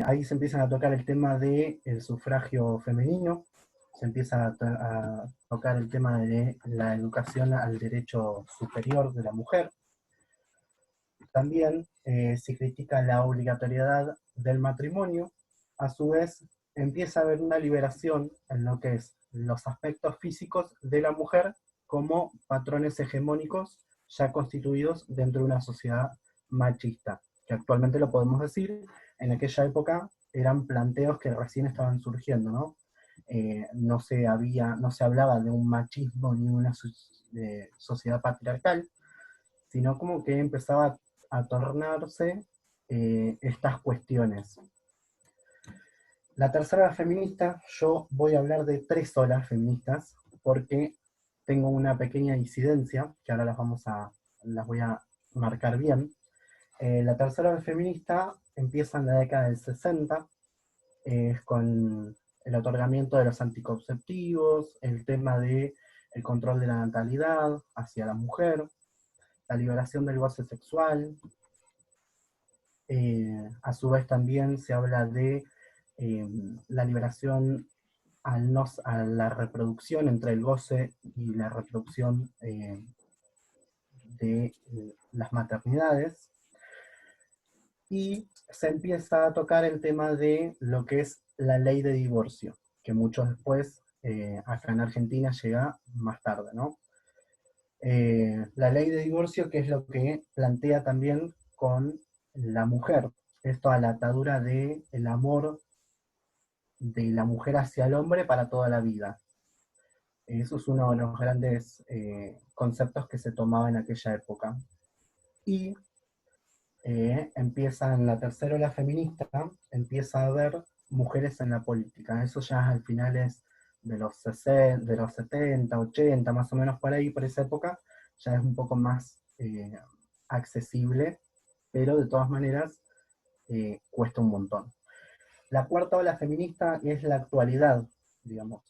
Ahí se empiezan a tocar el tema del sufragio femenino, se empieza a tocar el tema de la educación al derecho superior de la mujer. También se critica la obligatoriedad del matrimonio. A su vez, empieza a haber una liberación en lo que es los aspectos físicos de la mujer como patrones hegemónicos ya constituidos dentro de una sociedad machista, que actualmente lo podemos decir, en aquella época eran planteos que recién estaban surgiendo, ¿no? No se hablaba de un machismo ni una sociedad patriarcal, sino como que empezaba a tornarse estas cuestiones. La tercera ola feminista, yo voy a hablar de 3 olas feministas, porque tengo una pequeña disidencia, que ahora las voy a marcar bien. La tercera ola feminista empieza en la década del 60, con el otorgamiento de los anticonceptivos, el tema del control de la natalidad hacia la mujer, la liberación del goce sexual. A su vez también se habla de la liberación a la reproducción entre el goce y la reproducción de las maternidades. Y se empieza a tocar el tema de lo que es la ley de divorcio, que mucho después, acá en Argentina, llega más tarde, ¿no? La ley de divorcio, que es lo que plantea también con la mujer, esto a la atadura del amor de la mujer hacia el hombre para toda la vida. Eso es uno de los grandes conceptos que se tomaba en aquella época. Y empieza en la tercera ola feminista, empieza a haber mujeres en la política. Eso ya al finales de los 60, de los 70, 80, más o menos por ahí, por esa época, ya es un poco más accesible, pero de todas maneras cuesta un montón. La cuarta ola feminista es la actualidad, digamos.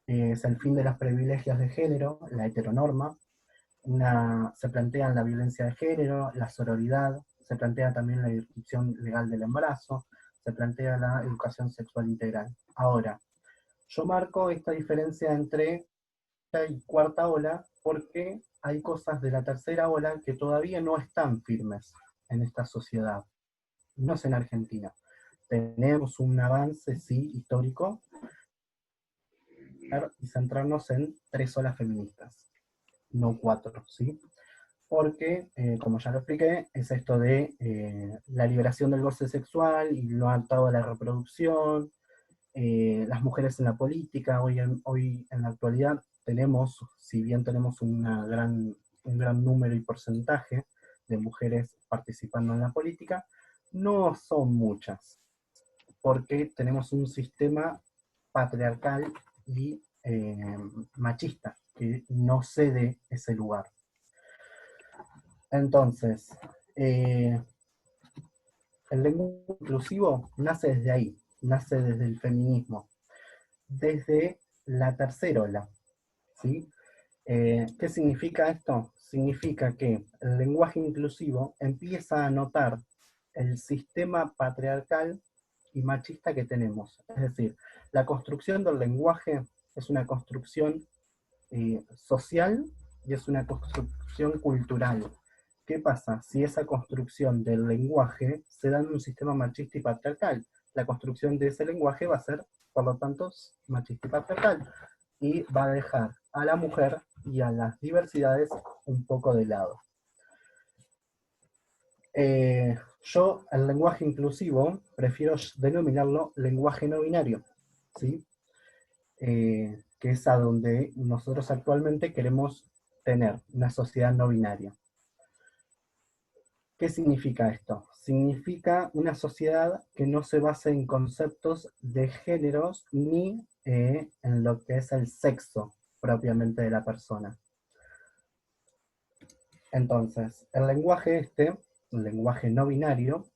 Es el fin de los privilegios de género, la heteronorma. Se plantea la violencia de género, la sororidad, se plantea también la interrupción legal del embarazo, se plantea la educación sexual integral. Ahora, yo marco esta diferencia entre la y cuarta ola porque hay cosas de la tercera ola que todavía no están firmes en esta sociedad, no es en Argentina. Tenemos un avance, sí, histórico, y centrarnos en 3 olas feministas, no 4, ¿sí? Porque, como ya lo expliqué, es esto de la liberación del goce sexual y lo atado a la reproducción, las mujeres en la política. Hoy en la actualidad tenemos, si bien tenemos un gran número y porcentaje de mujeres participando en la política, no son muchas, porque tenemos un sistema patriarcal y machista que no cede ese lugar. Entonces, el lenguaje inclusivo nace desde ahí, nace desde el feminismo, desde la tercera ola, ¿sí? ¿Qué significa esto? Significa que el lenguaje inclusivo empieza a notar el sistema patriarcal y machista que tenemos. Es decir, la construcción del lenguaje es una construcción social y es una construcción cultural. ¿Qué pasa? Si esa construcción del lenguaje se da en un sistema machista y patriarcal, la construcción de ese lenguaje va a ser, por lo tanto, machista y patriarcal, y va a dejar a la mujer y a las diversidades un poco de lado. Yo, el lenguaje inclusivo, prefiero denominarlo lenguaje no binario, ¿sí? Que es a donde nosotros actualmente queremos tener una sociedad no binaria. ¿Qué significa esto? Significa una sociedad que no se base en conceptos de géneros ni en lo que es el sexo propiamente de la persona. Entonces, el lenguaje no binario,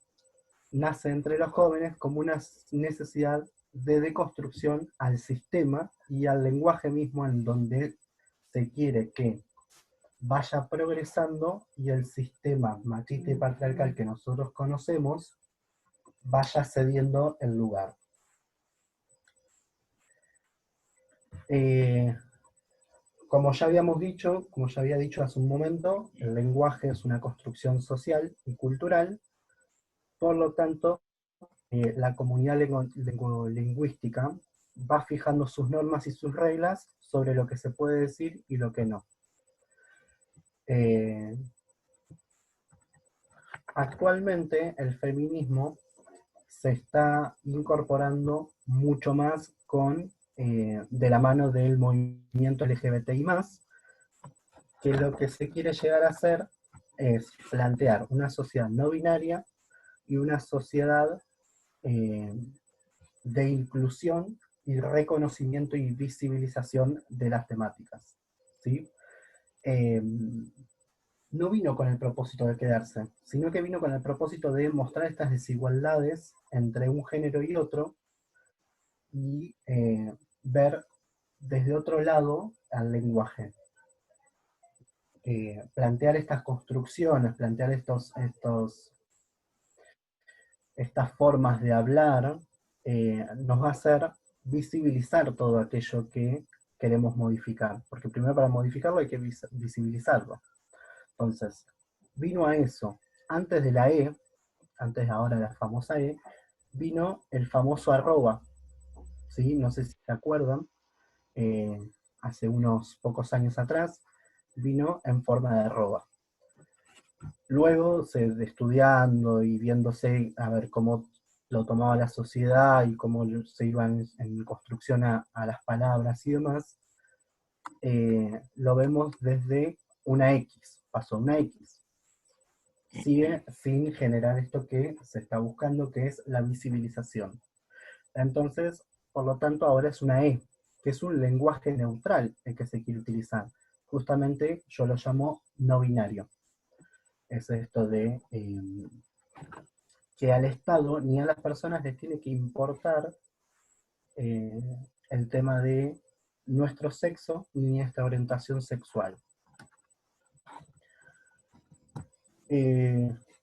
nace entre los jóvenes como una necesidad de deconstrucción al sistema y al lenguaje mismo, en donde se quiere que vaya progresando y el sistema machista y patriarcal que nosotros conocemos vaya cediendo el lugar. Como ya habíamos dicho, como ya había dicho hace un momento, el lenguaje es una construcción social y cultural, por lo tanto, la comunidad lingüística va fijando sus normas y sus reglas sobre lo que se puede decir y lo que no. Actualmente el feminismo se está incorporando mucho más de la mano del movimiento LGBTI+, que lo que se quiere llegar a hacer es plantear una sociedad no binaria y una sociedad eh, de inclusión y reconocimiento y visibilización de las temáticas. ¿Sí? Eh, no vino con el propósito de quedarse, sino que vino con el propósito de mostrar estas desigualdades entre un género y otro y ver desde otro lado al lenguaje. Plantear estas construcciones, plantear estas formas de hablar, nos va a hacer visibilizar todo aquello que queremos modificar, porque primero para modificarlo hay que visibilizarlo. Entonces, vino a eso. Antes de la E, antes ahora de la famosa E, vino el famoso arroba, ¿sí? No sé si se acuerdan, eh, hace unos pocos años atrás, vino en forma de arroba. Luego, estudiando y viéndose a ver cómo lo tomaba la sociedad y cómo se iban en construcción a las palabras y demás, lo vemos desde una X, pasó una X. Sigue sin generar esto que se está buscando, que es la visibilización. Entonces, por lo tanto, ahora es una E, que es un lenguaje neutral el que se quiere utilizar. Justamente yo lo llamo no binario. Es esto de que al Estado ni a las personas les tiene que importar eh, el tema de nuestro sexo ni esta orientación sexual.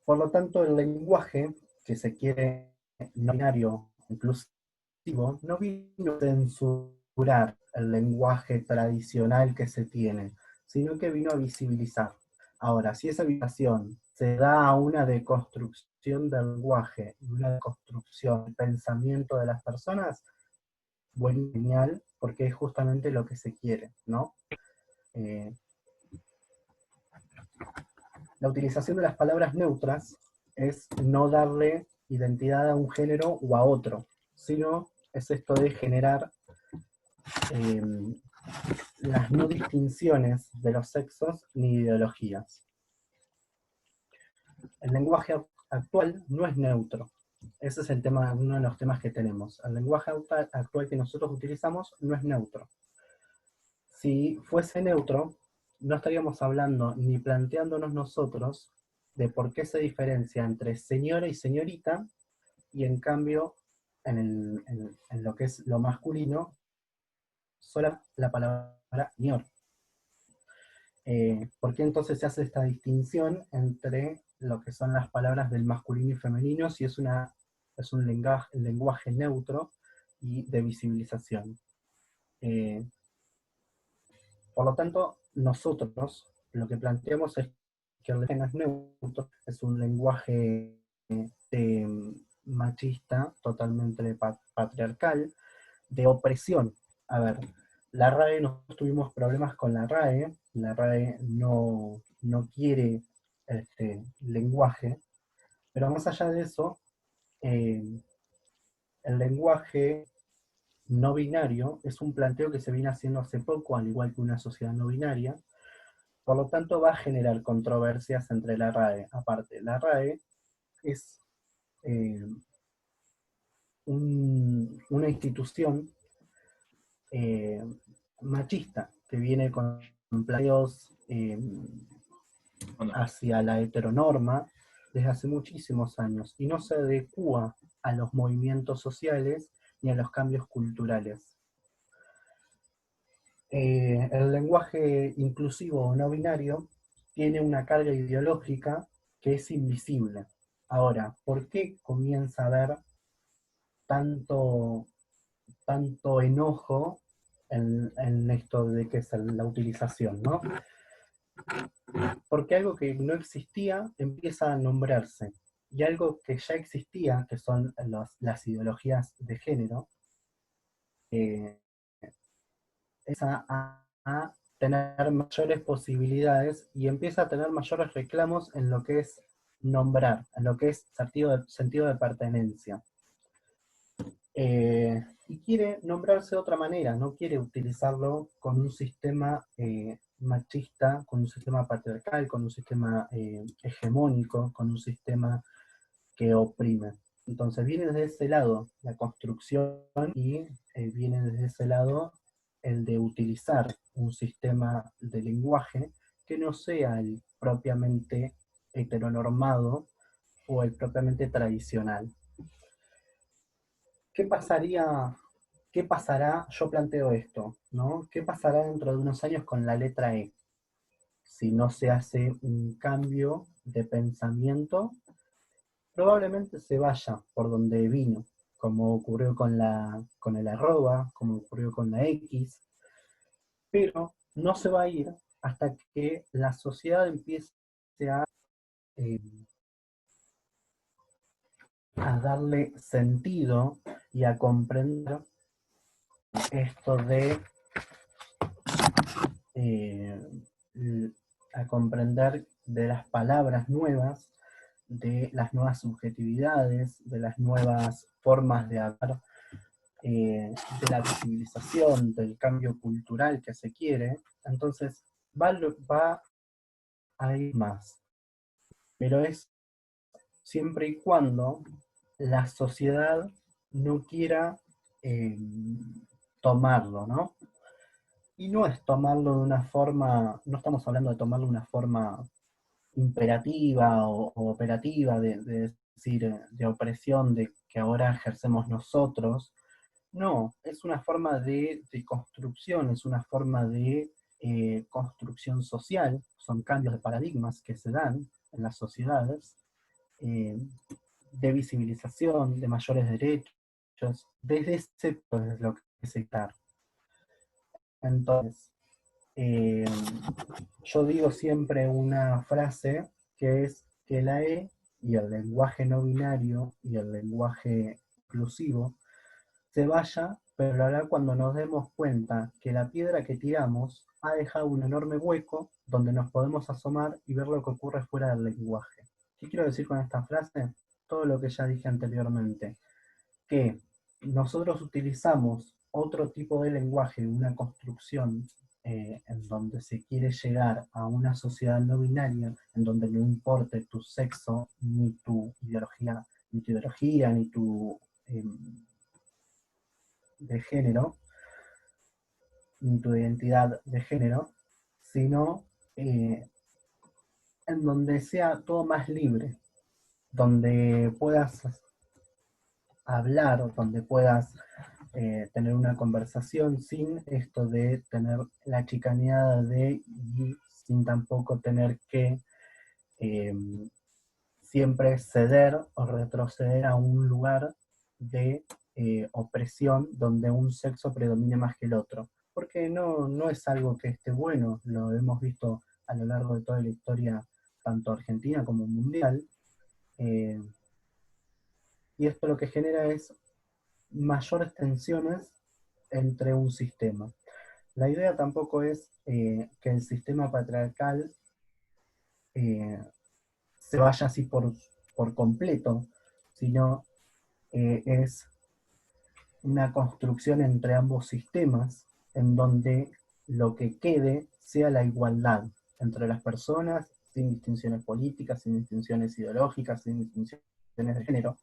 Por lo tanto, el lenguaje que se quiere no binario, inclusivo, no vino a censurar el lenguaje tradicional que se tiene, sino que vino a visibilizar. Ahora, si esa visibilización se da a una deconstrucción del lenguaje, una deconstrucción del pensamiento de las personas, bueno, genial, porque es justamente lo que se quiere, ¿no? Eh, la utilización de las palabras neutras es no darle identidad a un género o a otro, sino es esto de generar eh, las no distinciones de los sexos ni ideologías. El lenguaje actual no es neutro. Ese es el tema, uno de los temas que tenemos. El lenguaje actual que nosotros utilizamos no es neutro. Si fuese neutro, no estaríamos hablando ni planteándonos nosotros de por qué se diferencia entre señora y señorita, y en cambio, en lo que es lo masculino, sola la palabra señor. ¿Por qué entonces se hace esta distinción entre lo que son las palabras del masculino y femenino si es un lenguaje neutro y de visibilización? Por lo tanto, nosotros lo que planteamos es que el lenguaje no es neutro, es un lenguaje machista, totalmente patriarcal, de opresión. A ver, la RAE, no tuvimos problemas con la RAE no quiere lenguaje, pero más allá de eso, eh, el lenguaje no binario es un planteo que se viene haciendo hace poco, al igual que una sociedad no binaria, por lo tanto va a generar controversias entre la RAE. Aparte, la RAE es eh, una institución eh, machista que viene con planteos hacia la heteronorma desde hace muchísimos años y no se adecua a los movimientos sociales ni a los cambios culturales. El lenguaje inclusivo o no binario tiene una carga ideológica que es invisible. Ahora, ¿por qué comienza a haber tanto, tanto enojo en esto de que es la utilización, ¿no? Porque algo que no existía empieza a nombrarse, y algo que ya existía, que son las ideologías de género, eh, empieza a tener mayores posibilidades y empieza a tener mayores reclamos en lo que es nombrar, en lo que es sentido de pertenencia. Y quiere nombrarse de otra manera, no quiere utilizarlo con un sistema machista, con un sistema patriarcal, con un sistema hegemónico, con un sistema que oprime. Entonces viene desde ese lado la construcción y viene desde ese lado el de utilizar un sistema de lenguaje que no sea el propiamente heteronormado o el propiamente tradicional. ¿Qué pasaría, qué pasará? Yo planteo esto, ¿no? ¿Qué pasará dentro de unos años con la letra E? Si no se hace un cambio de pensamiento, probablemente se vaya por donde vino, como ocurrió con el arroba, como ocurrió con la X, pero no se va a ir hasta que la sociedad empiece a, eh, a darle sentido y a comprender esto de eh, a comprender de las palabras nuevas, de las nuevas subjetividades, de las nuevas formas de hablar, de la visibilización, del cambio cultural que se quiere. Entonces va a ir más, pero es siempre y cuando la sociedad no quiera eh, tomarlo, ¿no? Y no es tomarlo de una forma, no estamos hablando de tomarlo de una forma imperativa o operativa, de decir, de opresión, de que ahora ejercemos nosotros. No, es una forma de construcción, es una forma de construcción social, son cambios de paradigmas que se dan en las sociedades, eh, de visibilización, de mayores derechos, desde ese pues, es lo que se está. Entonces, eh, yo digo siempre una frase que es que la E y el lenguaje no binario y el lenguaje inclusivo se vaya, pero lo hará cuando nos demos cuenta que la piedra que tiramos ha dejado un enorme hueco donde nos podemos asomar y ver lo que ocurre fuera del lenguaje. ¿Qué quiero decir con esta frase? Todo lo que ya dije anteriormente, que nosotros utilizamos otro tipo de lenguaje, una construcción en donde se quiere llegar a una sociedad no binaria, en donde no importe tu sexo, ni tu eh, de género, ni tu identidad de género, sino en donde sea todo más libre, donde puedas hablar, donde puedas tener una conversación sin esto de tener la chicaneada de y sin tampoco tener que eh, siempre ceder o retroceder a un lugar de opresión donde un sexo predomine más que el otro. Porque no es algo que esté bueno, lo hemos visto a lo largo de toda la historia, tanto argentina como mundial, eh, y esto lo que genera es mayores tensiones entre un sistema. La idea tampoco es que el sistema patriarcal eh, se vaya así por completo, sino es una construcción entre ambos sistemas en donde lo que quede sea la igualdad entre las personas, sin distinciones políticas, sin distinciones ideológicas, sin distinciones de género,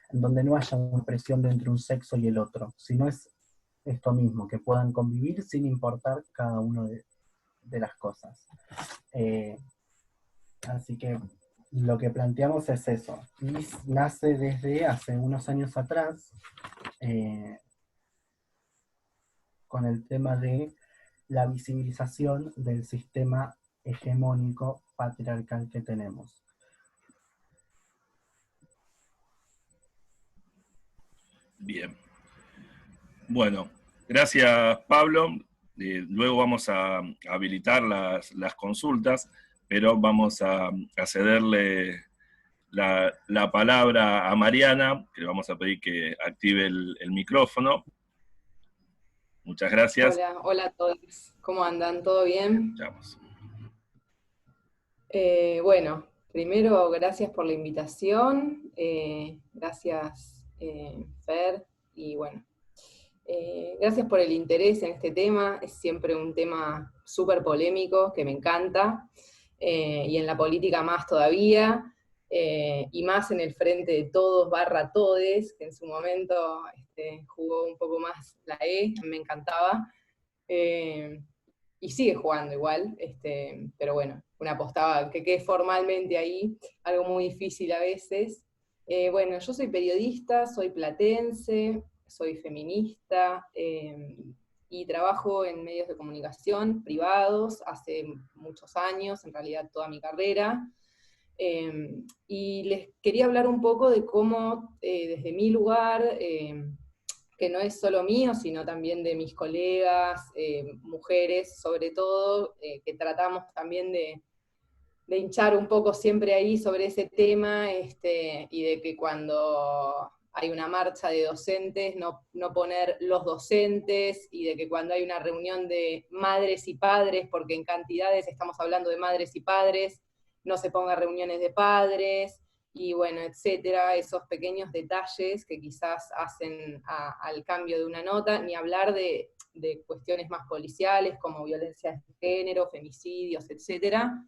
en donde no haya una presión entre un sexo y el otro, sino es esto mismo, que puedan convivir sin importar cada uno de las cosas. Eh, Así que lo que planteamos es eso, y nace desde hace unos años atrás, eh, con el tema de la visibilización del sistema hegemónico patriarcal que tenemos. Bien. Bueno, gracias Pablo. Luego vamos a habilitar las consultas, pero vamos a cederle la palabra a Mariana, que le vamos a pedir que active el micrófono. Muchas gracias. Hola, hola a todos. ¿Cómo andan? ¿Todo bien? Escuchamos. Bueno, primero gracias por la invitación. Gracias, Fer. Y bueno, gracias por el interés en este tema. Es siempre un tema súper polémico que me encanta. Y en la política más todavía. Y más en el frente de todos barra todes, que en su momento jugó un poco más la E, me encantaba. Y sigue jugando igual, pero bueno, una apostaba que quede formalmente ahí, algo muy difícil a veces. Bueno, yo soy periodista, soy platense, soy feminista, y trabajo en medios de comunicación privados hace muchos años, en realidad toda mi carrera. Y les quería hablar un poco de cómo, desde mi lugar, que no es solo mío, sino también de mis colegas, mujeres sobre todo, que tratamos también de hinchar un poco siempre ahí sobre ese tema, y de que cuando hay una marcha de docentes, no poner los docentes, y de que cuando hay una reunión de madres y padres, porque en cantidades estamos hablando de madres y padres, no se ponga reuniones de padres, y bueno, etcétera, esos pequeños detalles que quizás hacen al cambio de una nota, ni hablar de cuestiones más policiales como violencia de género, femicidios, etcétera,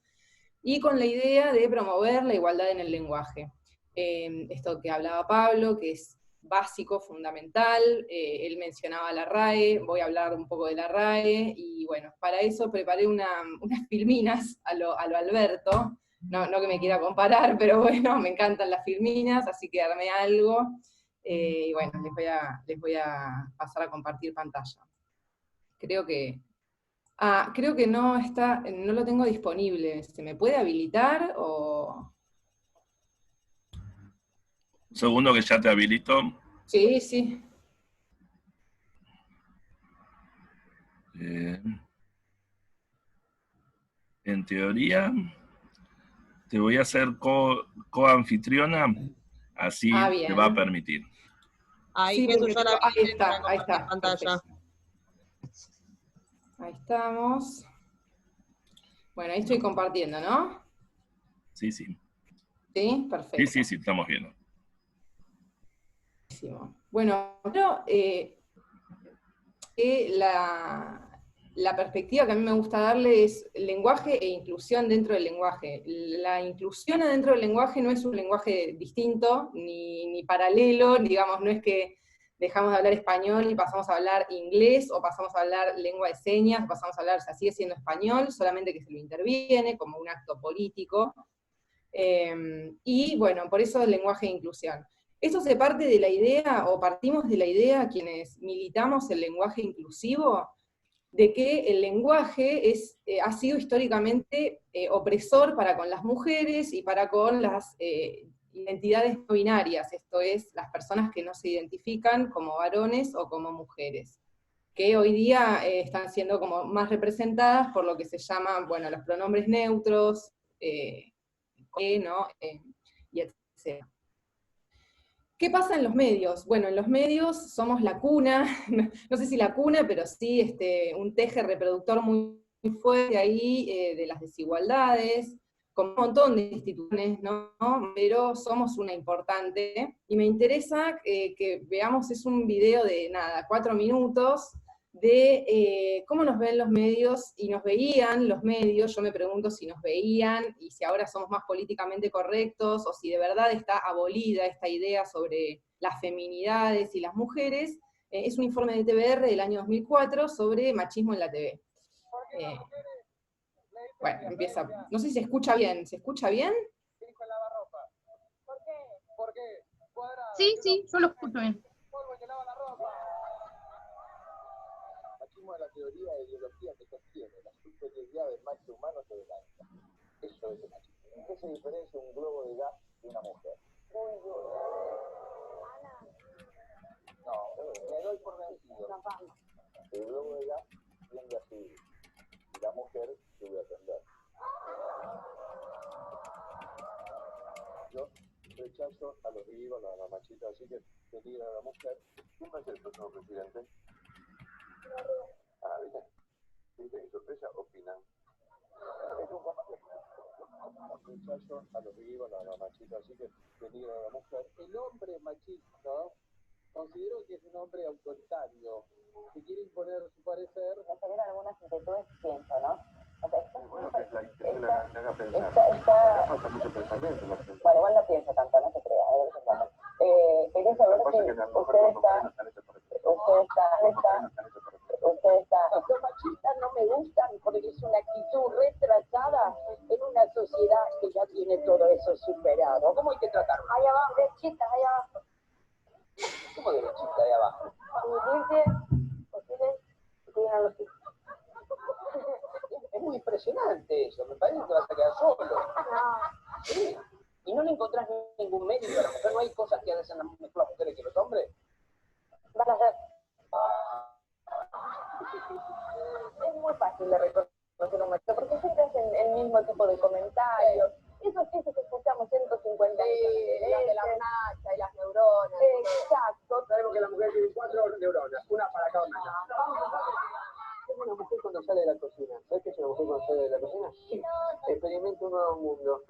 y con la idea de promover la igualdad en el lenguaje. Esto que hablaba Pablo, que es básico, fundamental, él mencionaba la RAE, voy a hablar un poco de la RAE, y bueno, para eso preparé unas filminas a lo Alberto, no que me quiera comparar, pero bueno, me encantan las filminas, así que armé algo, y bueno, les voy a pasar a compartir pantalla. Creo que no está, no lo tengo disponible. ¿Se me puede habilitar o...? Un segundo que ya te habilito. Sí, sí. En teoría, te voy a hacer co-anfitriona, así te va a Bien. permitir. Ahí Sí, Jesús, porque yo la ahí habilité está, para ahí compartir está. pantalla. Perfecto. Ahí estamos. Bueno, ahí estoy compartiendo, ¿no? Sí, sí. Sí, perfecto. Sí, estamos viendo. Bueno, pero la perspectiva que a mí me gusta darle es lenguaje e inclusión dentro del lenguaje. La inclusión adentro del lenguaje no es un lenguaje distinto, ni paralelo, digamos, no es que dejamos de hablar español y pasamos a hablar inglés, o pasamos a hablar lengua de señas, o pasamos a hablar, o sea, sigue siendo español, solamente que se lo interviene como un acto político. Y bueno, por eso el lenguaje de inclusión. Esto se parte de la idea, o partimos de la idea, quienes militamos el lenguaje inclusivo, de que el lenguaje ha sido históricamente opresor para con las mujeres y para con las identidades no binarias, esto es, las personas que no se identifican como varones o como mujeres, que hoy día están siendo como más representadas por lo que se llama, bueno, los pronombres neutros, ¿no? Y etc. ¿Qué pasa en los medios? Bueno, en los medios somos la cuna, no sé si la cuna, pero sí un teje reproductor muy fuerte ahí de las desigualdades, con un montón de instituciones, ¿no? Pero somos una importante, y me interesa que veamos, es un video de nada, 4 minutos, de cómo nos ven los medios, y nos veían los medios. Yo me pregunto si nos veían, y si ahora somos más políticamente correctos, o si de verdad está abolida esta idea sobre las feminidades y las mujeres. Es un informe de TBR del año 2004 sobre machismo en la TV. Bueno, empieza, no sé si se escucha bien, ¿se escucha bien? Sí, sí, yo lo escucho bien. Machismo es la teoría e ideología que sostiene la superioridad del macho humano sobre la hembra. Eso es el machismo. ¿En qué se diferencia un globo de gas de una mujer? No, Y luego ella tiende a seguir. Y la mujer debe atender. Yo rechazo a los vivos, a la machita, así que pedir a la mujer. ¿Quién va a ser el próximo presidente? Ah, ¿viste? ¿Viste? ¿Qué sorpresa? Opinan. Es un rechazo a los vivos, a la machita, así que pedir a la mujer. El hombre machista considero que es un hombre autoritario, que quiere imponer su parecer. Me genera algunas inquietudes, pienso, ¿no? O sea, Bueno, que es la que le haga pensar. está... Falta mucho pensamiento. Bueno, igual no pienso tanto, no se crea. Quería saber si usted está... Los machistas no me gustan porque es una actitud retrasada en una sociedad que ya tiene todo eso superado. ¿Cómo hay que tratarlo? Allá abajo, derechita, allá abajo. ¿Cómo derechita de abajo? Es muy impresionante eso, me parece que te vas a quedar solo. ¿Sí? Y no le encontrás ningún mérito a la mujer, no hay cosas que hacen las mujeres que los hombres. Van a ser... Es muy fácil de reconocer un macho, porque siempre hacen el mismo tipo de comentarios. Esos chistes que escuchamos 150 años. De la nacha y las neuronas. Exacto. Sabemos que la mujer tiene 4 neuronas, una para cada una. Es una mujer cuando sale de la cocina. ¿Sabes qué es una mujer cuando sale de la cocina? Sí. Experimenta un nuevo mundo.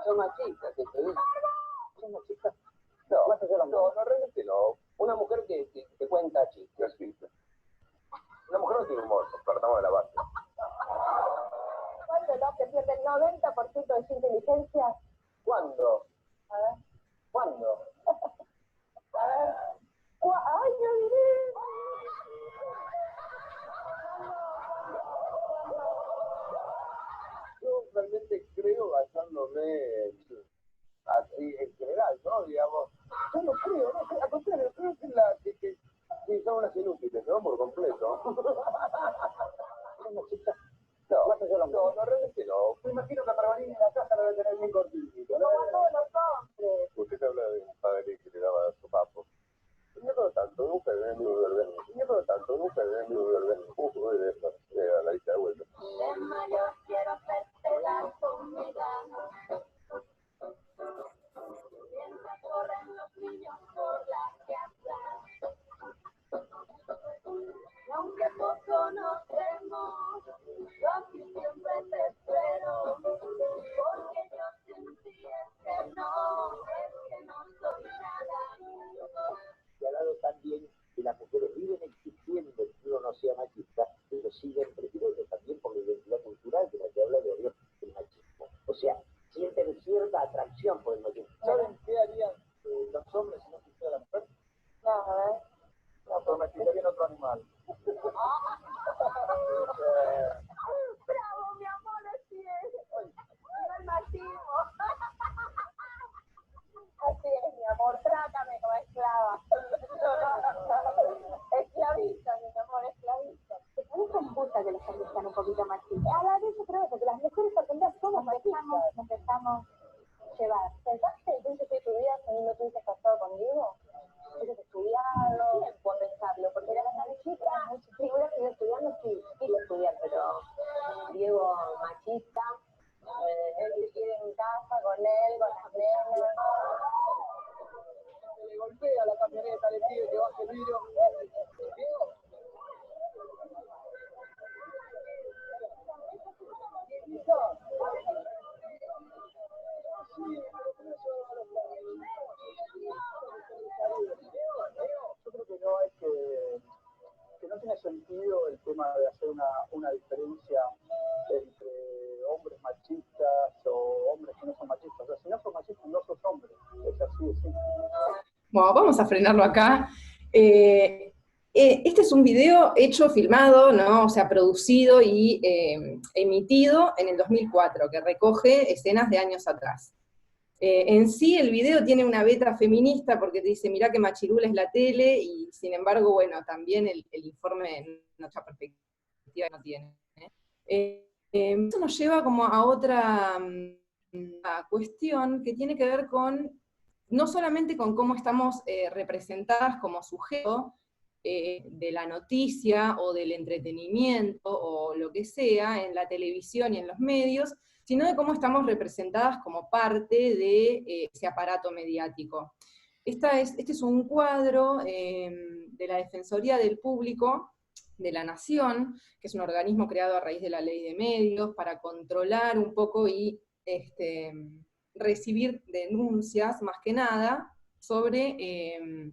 Son machistas, ¿te digo? Son machistas. No, realmente no. Una mujer que cuenta chistes. Una mujer no tiene humor, partamos de la base. ¿Cuándo no? Que pierde el 90% de su inteligencia. ¿Cuándo? A ver. ¿Cuándo? A ver. ¡Ay, yo diré! Yo realmente creo, basándome en general, ¿no? Digamos, yo no creo, no, al contrario, creo que son unas inútiles, ¿no? Por completo. No, realmente no. Me imagino que a Parvanini en la casa debe tener bien cortito. Como todos los hombres. Usted habla de un padre que le daba su papo. Yo creo tanto, nunca debe venir. Yo creo tanto, nunca debe venir. De la lista de vuelta. De mayor quiero hacerte la comida. Mientras corren los niños por la casa. Y aunque poco nos vemos, yo aquí siempre te espero. Porque yo sin ti es que no soy nada. Y al lado también que las mujeres viven existiendo, que uno no sea machista, pero siguen prefiriendo también por la identidad cultural de la que habla de origen del machismo. O sea, sienten cierta atracción por el machismo. ¿Saben qué harían los hombres si no existiera la mujer? No, a ver. No, domesticarían otro animal. Bravo, mi amor, así es. No el machismo. Así es, mi amor, trátame como esclava. Esclavista, mi amor, esclavista. A mí me gusta que los hombres sean un poquito machistas. A la vez yo creo eso, que las mujeres aprendemos somos machistas. Nos dejamos llevar. ¿Pensaste que tú que estudias y no te hubieses casado conmigo? Hubieses estudiado, tiempo a pensarlo, porque era una chica. Si hubiera seguido estudiando, sí, quise estudiar, pero Diego machista, él se quiere en casa con él, con las nenas. Le golpea la camioneta, le pide que baje el vidrio. Diego. Yo creo que no es que no tiene sentido el tema de hacer una diferencia entre hombres machistas o hombres que no son machistas. O sea, si no sos machista, no sos hombre. Es así de simple. Bueno, vamos a frenarlo acá. Este es un video hecho, filmado, ¿no? O sea, producido y emitido en el 2004, que recoge escenas de años atrás. En sí, el video tiene una beta feminista porque te dice, mirá que machirula es la tele, y sin embargo, bueno, también el informe en nuestra perspectiva no tiene. Eso nos lleva como a otra cuestión que tiene que ver con, no solamente con cómo estamos representadas como sujeto, de la noticia o del entretenimiento o lo que sea en la televisión y en los medios, sino de cómo estamos representadas como parte de ese aparato mediático. Este es un cuadro de la Defensoría del Público de la Nación, que es un organismo creado a raíz de la Ley de Medios para controlar un poco y recibir denuncias, más que nada, sobre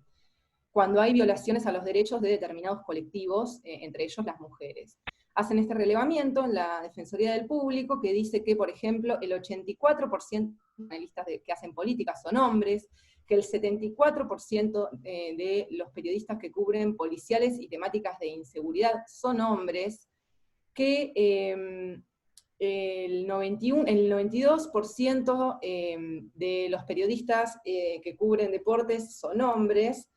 cuando hay violaciones a los derechos de determinados colectivos, entre ellos las mujeres. Hacen este relevamiento en la Defensoría del Público, que dice que, por ejemplo, el 84% de analistas que hacen políticas son hombres, que el 74% de los periodistas que cubren policiales y temáticas de inseguridad son hombres, que el 92% de los periodistas que cubren deportes son hombres,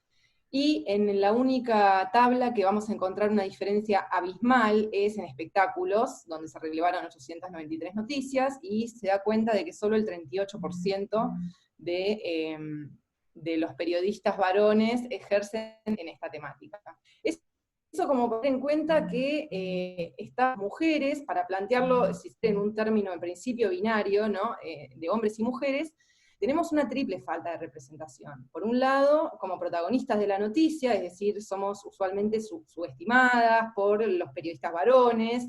y en la única tabla que vamos a encontrar una diferencia abismal es en espectáculos, donde se relevaron 893 noticias, y se da cuenta de que solo el 38% de los periodistas varones ejercen en esta temática. Eso como poner en cuenta que estas mujeres, para plantearlo en un término en principio binario, ¿no? De hombres y mujeres, tenemos una triple falta de representación. Por un lado, como protagonistas de la noticia, es decir, somos usualmente subestimadas por los periodistas varones,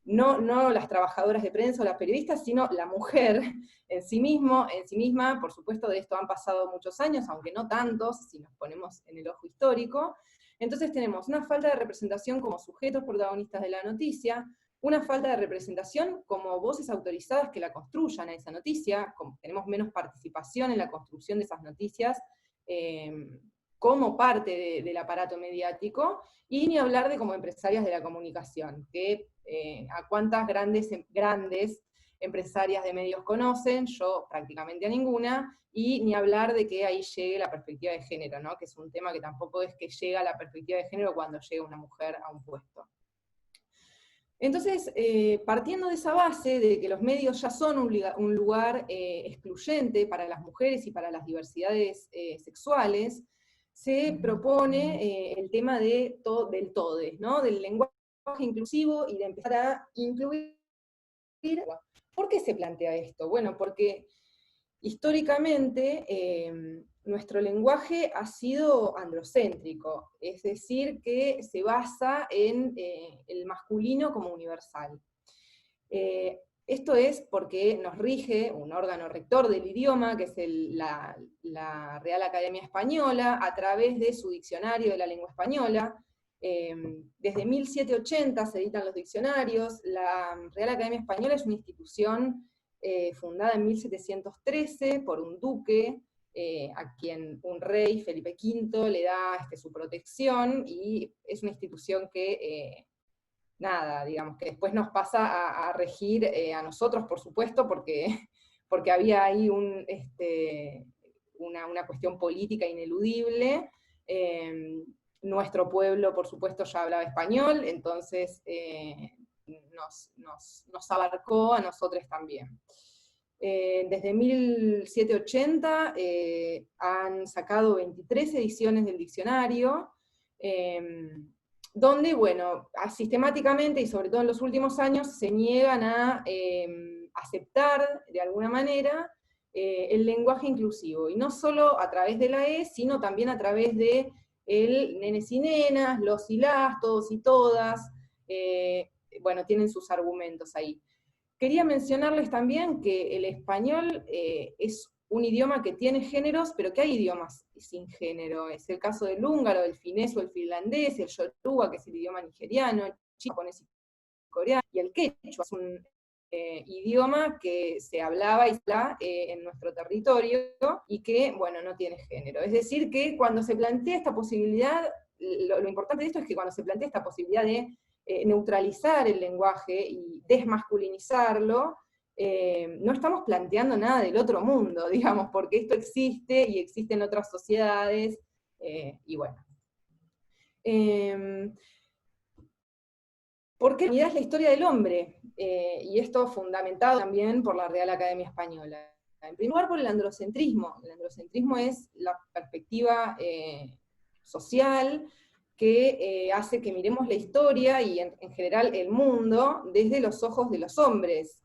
no las trabajadoras de prensa o las periodistas, sino la mujer en sí misma. Por supuesto, de esto han pasado muchos años, aunque no tantos, si nos ponemos en el ojo histórico. Entonces tenemos una falta de representación como sujetos protagonistas de la noticia, una falta de representación como voces autorizadas que la construyan a esa noticia, tenemos menos participación en la construcción de esas noticias como parte del aparato mediático, y ni hablar de como empresarias de la comunicación, que a cuántas grandes empresarias de medios conocen, yo prácticamente a ninguna, y ni hablar de que ahí llegue la perspectiva de género, ¿no? Que es un tema que tampoco es que llega la perspectiva de género cuando llega una mujer a un puesto. Entonces, partiendo de esa base de que los medios ya son un lugar excluyente para las mujeres y para las diversidades sexuales, se propone el tema del TODE, ¿no? Del lenguaje inclusivo y de empezar a incluir. ¿Por qué se plantea esto? Bueno, porque históricamente nuestro lenguaje ha sido androcéntrico, es decir, que se basa en el masculino como universal. Esto es porque nos rige un órgano rector del idioma, que es la Real Academia Española, a través de su diccionario de la lengua española. Desde 1780 se editan los diccionarios. La Real Academia Española es una institución fundada en 1713 por un duque, a quien un rey, Felipe V, le da su protección, y es una institución que, digamos, que después nos pasa a regir a nosotros, por supuesto, porque había ahí una cuestión política ineludible. Nuestro pueblo, por supuesto, ya hablaba español, entonces nos abarcó a nosotros también. Desde 1780 han sacado 23 ediciones del diccionario, donde, bueno, sistemáticamente, y sobre todo en los últimos años, se niegan a aceptar, de alguna manera, el lenguaje inclusivo, y no solo a través de la E, sino también a través de el nenes y nenas, los y las, todos y todas, bueno, tienen sus argumentos ahí. Quería mencionarles también que el español es un idioma que tiene géneros, pero que hay idiomas sin género. Es el caso del húngaro, el finés o el finlandés, el yoruba, que es el idioma nigeriano, el chino, japonés y coreano, y el quechua es un idioma que se hablaba y se habla en nuestro territorio, y que, bueno, no tiene género. Es decir, que cuando se plantea esta posibilidad, lo importante de esto es que cuando se plantea esta posibilidad de neutralizar el lenguaje y desmasculinizarlo, no estamos planteando nada del otro mundo, digamos, porque esto existe y existe en otras sociedades, y bueno. ¿Por qué la humanidad es la historia del hombre? Y esto fundamentado también por la Real Academia Española. En primer lugar, por el androcentrismo. El androcentrismo es la perspectiva social que hace que miremos la historia y en general el mundo desde los ojos de los hombres.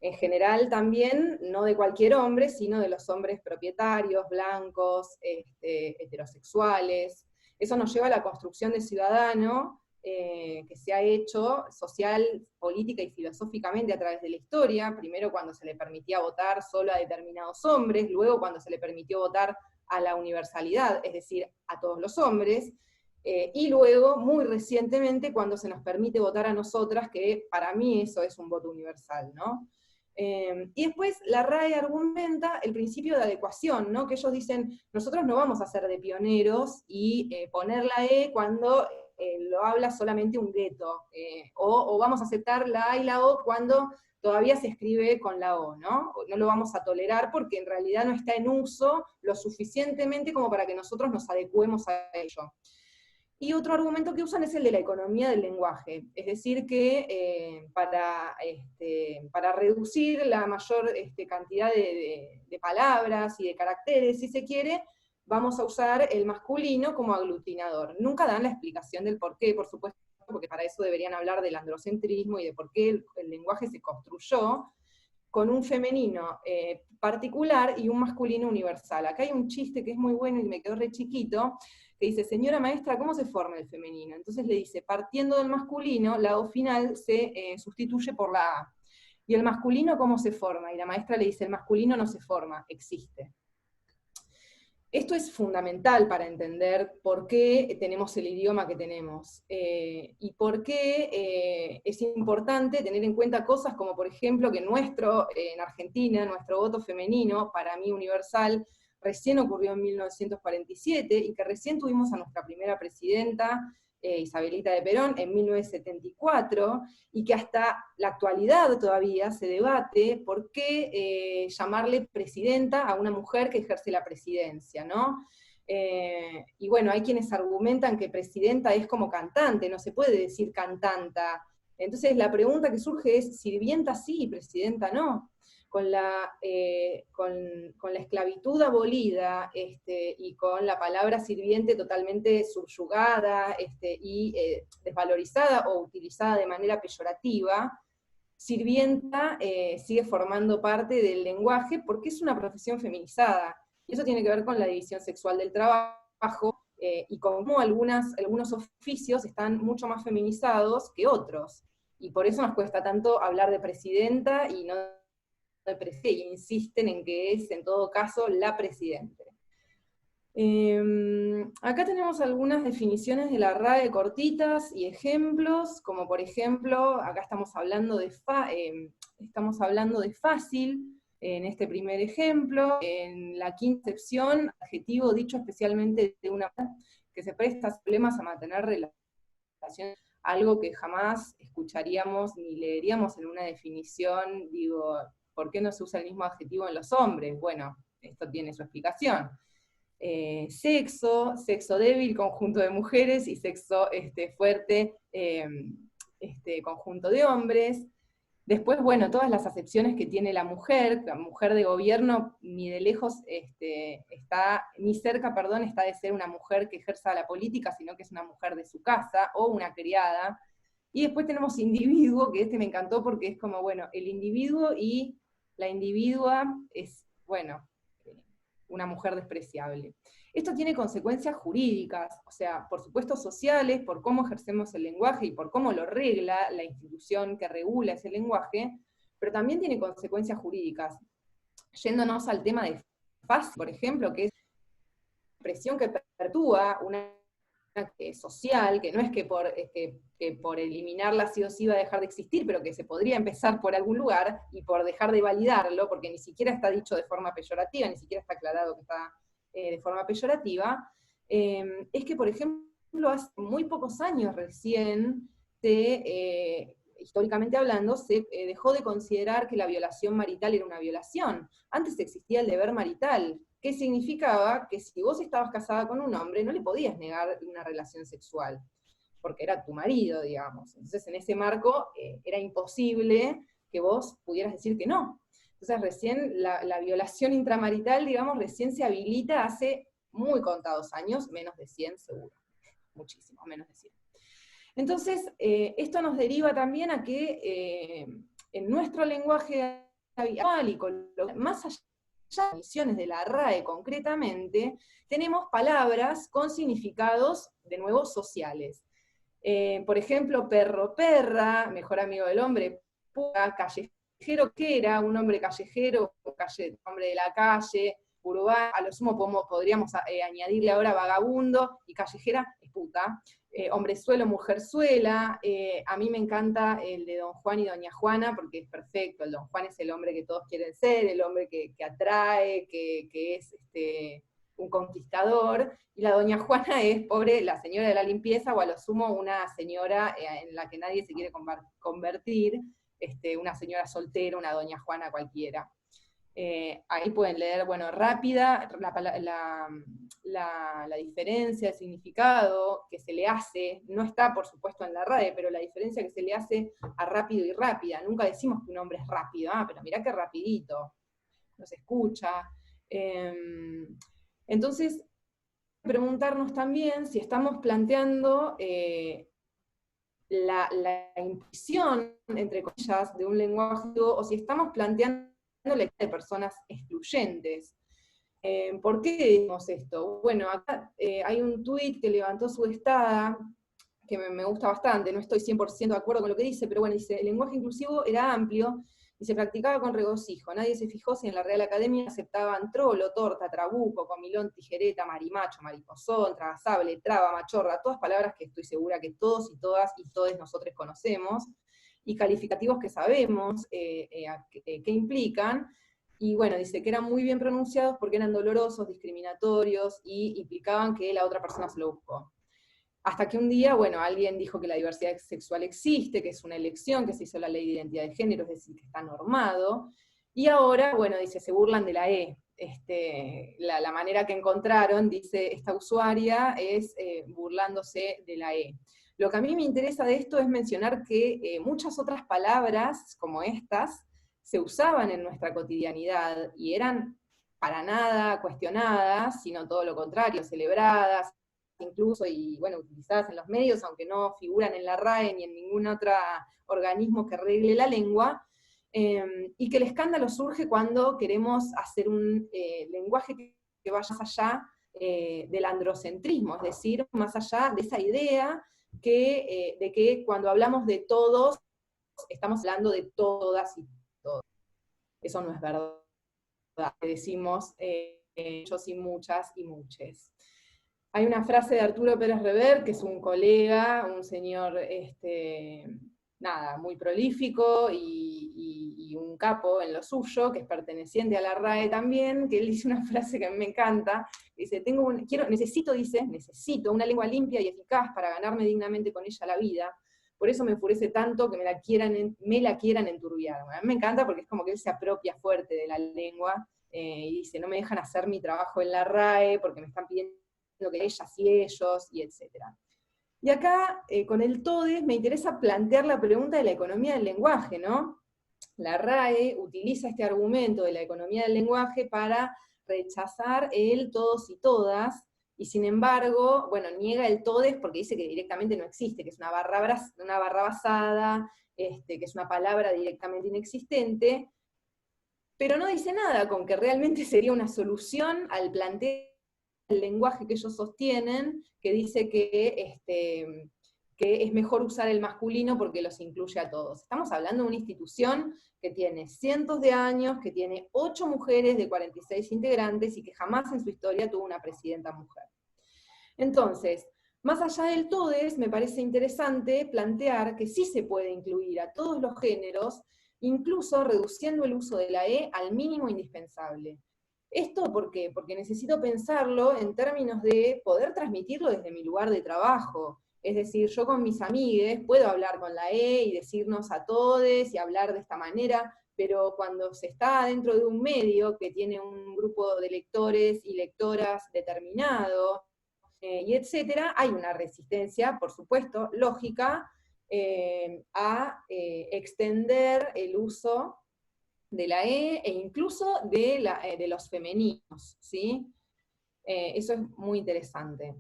En general también, no de cualquier hombre, sino de los hombres propietarios, blancos, heterosexuales. Eso nos lleva a la construcción del ciudadano, que se ha hecho social, política y filosóficamente a través de la historia, primero cuando se le permitía votar solo a determinados hombres, luego cuando se le permitió votar a la universalidad, es decir, a todos los hombres, y luego, muy recientemente, cuando se nos permite votar a nosotras, que para mí eso es un voto universal, ¿no? Y después la RAE argumenta el principio de adecuación, ¿no? Que ellos dicen, nosotros no vamos a ser de pioneros y poner la E cuando lo habla solamente un gueto, o vamos a aceptar la A y la O cuando todavía se escribe con la O, ¿no? No lo vamos a tolerar porque en realidad no está en uso lo suficientemente como para que nosotros nos adecuemos a ello. Y otro argumento que usan es el de la economía del lenguaje, es decir que para reducir la mayor cantidad de palabras y de caracteres, si se quiere, vamos a usar el masculino como aglutinador. Nunca dan la explicación del por qué, por supuesto, porque para eso deberían hablar del androcentrismo y de por qué el lenguaje se construyó con un femenino particular y un masculino universal. Acá hay un chiste que es muy bueno y me quedó re chiquito, que dice, señora maestra, ¿cómo se forma el femenino? Entonces le dice, partiendo del masculino, la O final se sustituye por la A. ¿Y el masculino cómo se forma? Y la maestra le dice, el masculino no se forma, existe. Esto es fundamental para entender por qué tenemos el idioma que tenemos, y por qué es importante tener en cuenta cosas como, por ejemplo, que en Argentina, nuestro voto femenino, para mí universal, recién ocurrió en 1947, y que recién tuvimos a nuestra primera presidenta, Isabelita de Perón, en 1974, y que hasta la actualidad todavía se debate por qué llamarle presidenta a una mujer que ejerce la presidencia, ¿no? Y bueno, hay quienes argumentan que presidenta es como cantante, no se puede decir cantanta. Entonces la pregunta que surge es, sirvienta sí, presidenta no. Con la esclavitud abolida y con la palabra sirviente totalmente subyugada y desvalorizada o utilizada de manera peyorativa, sirvienta sigue formando parte del lenguaje porque es una profesión feminizada. Y eso tiene que ver con la división sexual del trabajo y cómo algunos oficios están mucho más feminizados que otros. Y por eso nos cuesta tanto hablar de presidenta y no y insisten en que es, en todo caso, la presidente. Acá tenemos algunas definiciones de la RAE cortitas y ejemplos, como por ejemplo, acá estamos hablando de fácil, en este primer ejemplo, en la quinta excepción, adjetivo dicho especialmente de una que se presta a problemas a mantener relaciones, algo que jamás escucharíamos ni leeríamos en una definición, digo, ¿por qué no se usa el mismo adjetivo en los hombres? Bueno, esto tiene su explicación. Sexo débil, conjunto de mujeres, y sexo fuerte, conjunto de hombres. Después, bueno, todas las acepciones que tiene la mujer de gobierno, ni de lejos ni cerca está de ser una mujer que ejerza la política, sino que es una mujer de su casa, o una criada. Y después tenemos individuo, que me encantó porque es como, bueno, el individuo y la individua es, bueno, una mujer despreciable. Esto tiene consecuencias jurídicas, o sea, por supuesto sociales, por cómo ejercemos el lenguaje y por cómo lo regla la institución que regula ese lenguaje, pero también tiene consecuencias jurídicas. Yéndonos al tema de fácil, por ejemplo, que es una expresión que perpetúa una social, que no es que por eliminarla sí o sí va a dejar de existir, pero que se podría empezar por algún lugar, y por dejar de validarlo, porque ni siquiera está dicho de forma peyorativa, ni siquiera está aclarado que está de forma peyorativa, es que, por ejemplo, hace muy pocos años recién, históricamente hablando, se dejó de considerar que la violación marital era una violación. Antes existía el deber marital, que significaba que si vos estabas casada con un hombre, no le podías negar una relación sexual, porque era tu marido, digamos. Entonces, en ese marco, era imposible que vos pudieras decir que no. Entonces, recién la violación intramarital, digamos, recién se habilita hace muy contados años, menos de 100 seguro, muchísimo, menos de 100. Entonces, esto nos deriva también a que en nuestro lenguaje habitual y más allá de las definiciones de la RAE concretamente, tenemos palabras con significados, de nuevo, sociales. Por ejemplo, perro, perra, mejor amigo del hombre, puta, callejero, que era un hombre callejero, hombre de la calle, urbano, a lo sumo podríamos añadirle ahora vagabundo, y callejera es puta. Hombrezuelo, mujerzuela, a mí me encanta el de Don Juan y Doña Juana, porque es perfecto, el Don Juan es el hombre que todos quieren ser, el hombre que atrae, que es un conquistador, y la Doña Juana es, pobre, la señora de la limpieza, o a lo sumo una señora en la que nadie se quiere convertir, una señora soltera, una Doña Juana cualquiera. Ahí pueden leer, bueno, rápida, la diferencia, el significado que se le hace, no está por supuesto en la RAE, pero la diferencia que se le hace a rápido y rápida. Nunca decimos que un hombre es rápido, pero mirá qué rapidito, no se escucha. Entonces, preguntarnos también si estamos planteando la intuición, entre comillas, de un lenguaje, o si estamos planteando de personas excluyentes. ¿Por qué decimos esto? Bueno, acá hay un tuit que levantó Subestada, que me gusta bastante, no estoy 100% de acuerdo con lo que dice, pero bueno, dice, el lenguaje inclusivo era amplio y se practicaba con regocijo. Nadie se fijó si en la Real Academia aceptaban trolo, torta, trabuco, comilón, tijereta, marimacho, mariposón, tragasable, traba, machorra, todas palabras que estoy segura que todos y todas y todos nosotros conocemos, y calificativos que sabemos qué implican, y bueno, dice que eran muy bien pronunciados porque eran dolorosos, discriminatorios, y implicaban que la otra persona se lo buscó. Hasta que un día, bueno, alguien dijo que la diversidad sexual existe, que es una elección, que se hizo la ley de identidad de género, es decir, que está normado, y ahora, bueno, dice, se burlan de la E. La manera que encontraron, dice esta usuaria, es burlándose de la E. Lo que a mí me interesa de esto es mencionar que muchas otras palabras como estas se usaban en nuestra cotidianidad y eran para nada cuestionadas, sino todo lo contrario, celebradas, incluso, y bueno, utilizadas en los medios, aunque no figuran en la RAE ni en ningún otro organismo que regle la lengua, y que el escándalo surge cuando queremos hacer un lenguaje que vaya más allá del androcentrismo, es decir, más allá de esa idea de que cuando hablamos de todos, estamos hablando de todas y todos. Eso no es verdad. Decimos muchos y muchas y muches. Hay una frase de Arturo Pérez Rever, que es un colega, un señor muy prolífico y un capo en lo suyo, que es perteneciente a la RAE también, que él dice una frase que a mí me encanta, dice, necesito una lengua limpia y eficaz para ganarme dignamente con ella la vida, por eso me enfurece tanto que me la quieran enturbiar. Bueno, a mí me encanta porque es como que él se apropia fuerte de la lengua, y dice, no me dejan hacer mi trabajo en la RAE porque me están pidiendo que ellas y ellos, y etcétera. Y acá, con el TODES, me interesa plantear la pregunta de la economía del lenguaje, ¿no? La RAE utiliza este argumento de la economía del lenguaje para rechazar el todos y todas, y sin embargo, bueno, niega el TODES porque dice que directamente no existe, que es una barra basada, que es una palabra directamente inexistente, pero no dice nada con que realmente sería una solución al plantear el lenguaje que ellos sostienen, que dice que es mejor usar el masculino porque los incluye a todos. Estamos hablando de una institución que tiene cientos de años, que tiene 8 mujeres de 46 integrantes y que jamás en su historia tuvo una presidenta mujer. Entonces, más allá del TODES, me parece interesante plantear que sí se puede incluir a todos los géneros, incluso reduciendo el uso de la E al mínimo indispensable. ¿Esto por qué? Porque necesito pensarlo en términos de poder transmitirlo desde mi lugar de trabajo. Es decir, yo con mis amigues puedo hablar con la E y decirnos a todes y hablar de esta manera, pero cuando se está dentro de un medio que tiene un grupo de lectores y lectoras determinado, y etcétera, hay una resistencia, por supuesto, lógica, a extender el uso de la E, e incluso de los femeninos, ¿sí? Eso es muy interesante.